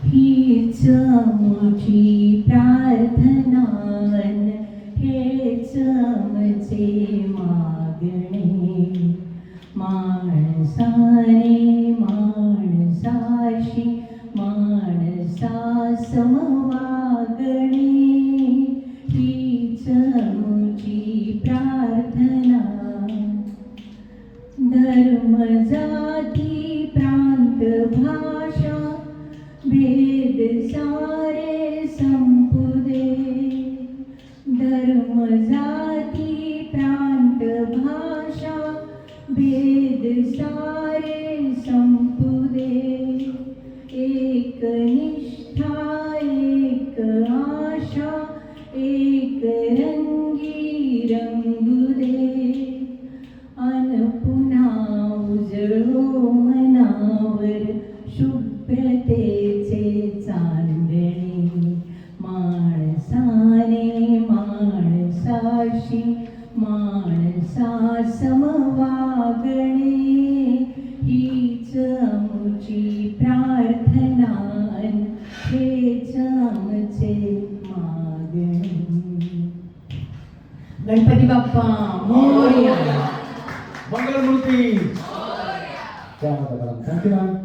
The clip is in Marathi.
हीच आमची प्रार्थना हेच आमचे मागणे माणसाने माणसाशी माणसासम वागणे हीच आमची प्रार्थना धर्म जाती प्रांत भाषा भेद सारे संपू दे धर्म जाती प्रांत भाषा भेद सारे संपू दे एक निष्ठा एक आशा एक रंगी रंगू दे अन पुन्हा उजळो मनावर शुभ्रतेचे चांदणे माणसाने माणसाशी माणसासम वागणे हीच आमची प्रार्थना हेच आमचे मागणे. गणपती बाप्पा मोरया. मंगलमूर्ती. Thank you ma'am.